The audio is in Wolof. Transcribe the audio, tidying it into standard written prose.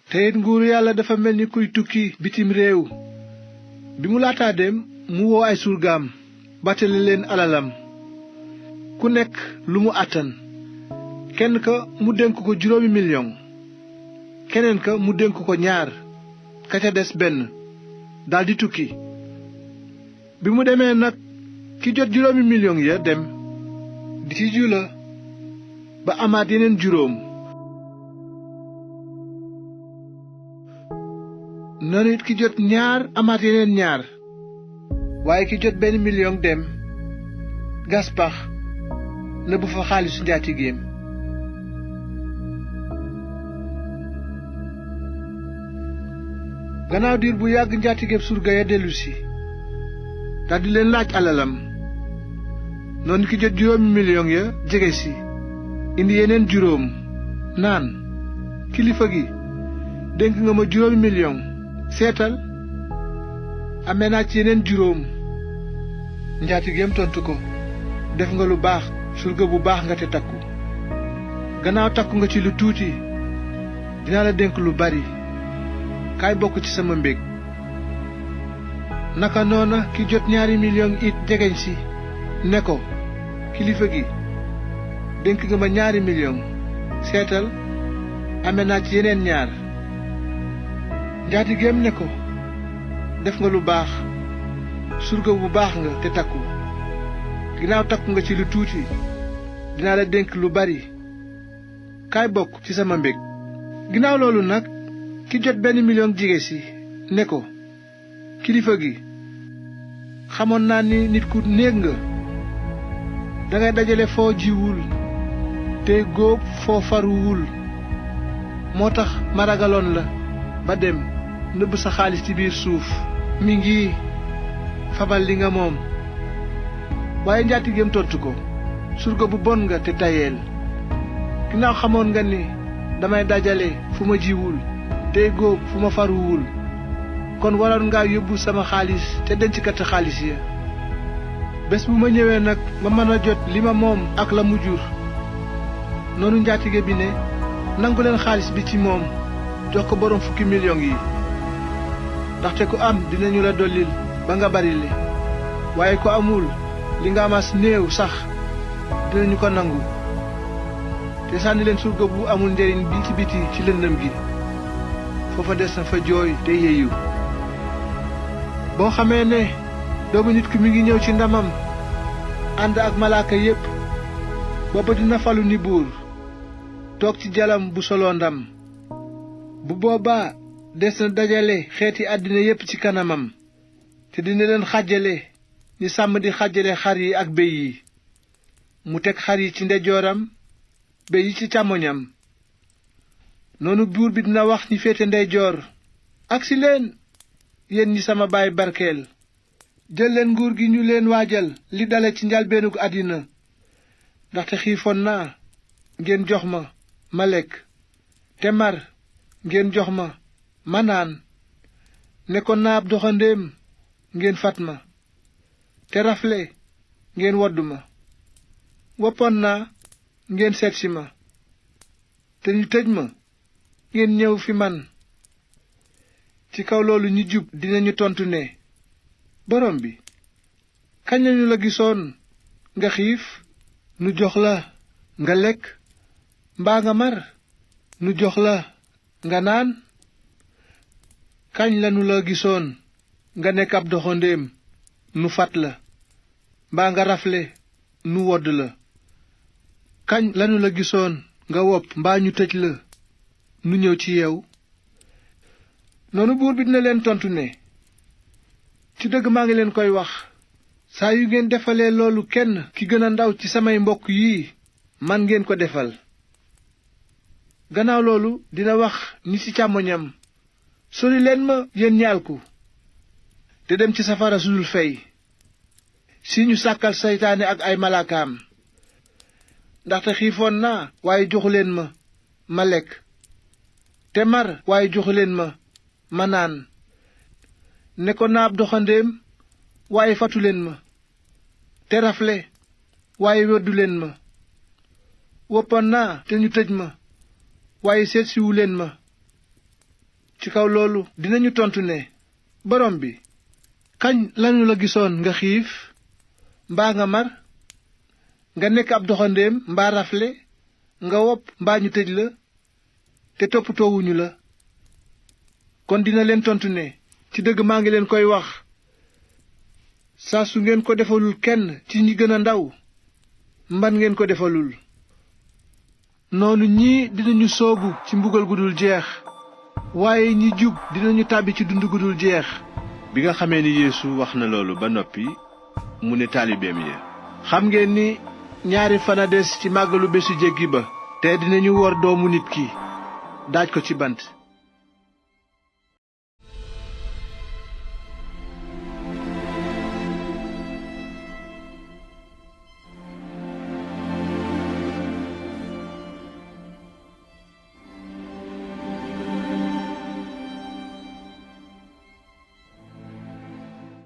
te it nguuru yàlla dafa mel ni kuy tukki bitim réew. bi mu laataa dem mu woo ay surgaam bàttali leen alalam ku nekk lu mu àttan. kenn ka mu dénk ko 5,000,000 keneen ka mu dénk ko 2 ka ca des 1 daldi tukki. bi mu demee nag ki jot 5,000,000 ya dem di ci jula ba amaat yeneen 5. noonu it ki jot 2 amaat yeneen 2. waaye ki jot 1,000,000 dem gas pax nëbb fa xaalisu njaatigeem. gannaaw diir bu yàgg njaatigeeb surga ya dellusi daldi leen laaj alalam. noonu ki jot 5,000,000 ya jege si indi yeneen 5 naan kilifa gi dénk nga ma 5,000,000 seetal amee naa ci yeneen 5. njaatigeem tontu ko, def nga lu baax, surga bu baax nga te takku. gannaaw takku nga ci lu tuuti dinaa la dénk lu bari, kaay bokk ci sama mbég. naka noona ki jot 2,000,000 it jegeñ si ne ko, kilifa gi dénk nga ma 2,000,000 seetal amee naa ci yeneen 2. njaatigeem ne ko, def nga lu baax, surga bu baax nga te takku. ginnaaw takku nga ci lu tuuti dinaa la dénk lu bari, kaay bokk ci sama mbég. ginnaaw loolu nag ki jot 1,000,000 jege si ne ko, kilifa gi xamoon naa ni nit ku néeg nga, dangay dajale foo jiwul tey góob foo faruwul. moo tax ma ragaloon la ba dem nëbb sa xaalis ci biir suuf. mi ngi fabal li nga moom. waaye njaatigeem tontu ko, surga bu bon nga te tayeel. ginnaaw xamoon nga ni damay dajale fu ma jiwul tey góob fu ma faruwul, kon waroon ngaa yóbbu sama xaalis te denckati xaalis ya. bés bu ma ñëwee nag ma mën a jot li ma moom ak la mu jur. noonu njaatige bi ne, nangu leen xaalis bi ci moom jox ko boroom 10,000,000 yi. ndaxte ku am dinañu la dollil ba nga barile, waaye ku amul li nga amas néew sax dinañu ko nangu. te sànni leen surga bu amul njariñ bi ci biti ci lëndëm gi. foofa des na fa jooy te yeeyu. boo xamee ne doomu nit ki mi ngi ñëw ci ndamam ànd ak malaaka yépp, booba dina falu ni buur toog ci jalam bu soloo ndam. bu boobaa des na dajale xeeti àddina yépp ci kanamam, te dina leen xàjjale ni sàmm di xàjjale xar yi ak béy yi. mu teg xar yi ci ndeyjooram, béy yi ci càmmoñam. noonu buur bi dina wax ñi féete ndeyjoor, agsi leen yéen ñi sama baay barkeel, jël leen nguur gi ñu leen waajal li dale ci njalbeenug àddina. ndaxte xiifoon naa, ngeen jox ma ma lekk, te mar, ngeen jox ma ma naan, nekkoon naa ab doxandéem, ngeen fat ma, te rafle, ngeen wodd ma, woppoon naa, ngeen seetsi ma, te ñu tëj ma, ngeen ñëw fi man. ci kaw loolu ñi jub dinañu tontu ne, borom bi, kañ lañu la gisoon nga xiif nu jox la nga lekk, mbaa nga mar nu jox la nga naan? kañ lanu la gisoon nga nekk ab doxandéem nu fat la, mbaa nga rafle nu wodd la? kañ lanu la gisoon nga wopp mbaa ñu tëj la nu ñëw ci yow? noonu buur bi dina leen tontu ne, ci dëgg maa ngi leen koy wax, saa yu ngeen defalee loolu kenn ki gën a ndaw ci samay mbokk yii, man ngeen ko defal. gannaaw loolu dina wax ñi ci càmmoñam, sori leen ma yéen ñi alku te dem ci safara su dul fey, si ñu sàkkal seytaane ak ay malaakaam. ndaxte xiifoon naa waaye joxu leen ma ma lekk, te mar waaye joxu leen ma ma naan, nekkoon naa ab doxandéem waaye fatu leen ma, te rafle waaye weddu leen ma, woppoon naa te ñu tëj ma waaye seetsiwu leen ma. ci kaw loolu dinañu tontu ne borom bi kañ lanu la gisoon nga xiif mbaa nga mar nga nekk ab doxandéem mbaa rafle nga wopp mbaa ñu tëj la te toppatoowuñu la kon dina leen tontu ne ci dëgg maa ngi leen koy wax saa su ngeen ko defalul kenn ci ñi gën a ndaw mban ngeen ko defalul noonu ñii dinañu soobu ci mbugal gu dul jeex waaye ñi jub dinañu tàbbi ci dund gu dul jeex. bi nga xamee ni Yeesu wax na loolu ba noppi mu ne taalibeem ya xam ngeen ni ñaari fan a des ci màggalu bésu jéggi ba te dinañu wor doomu nit ki daaj ko ci bant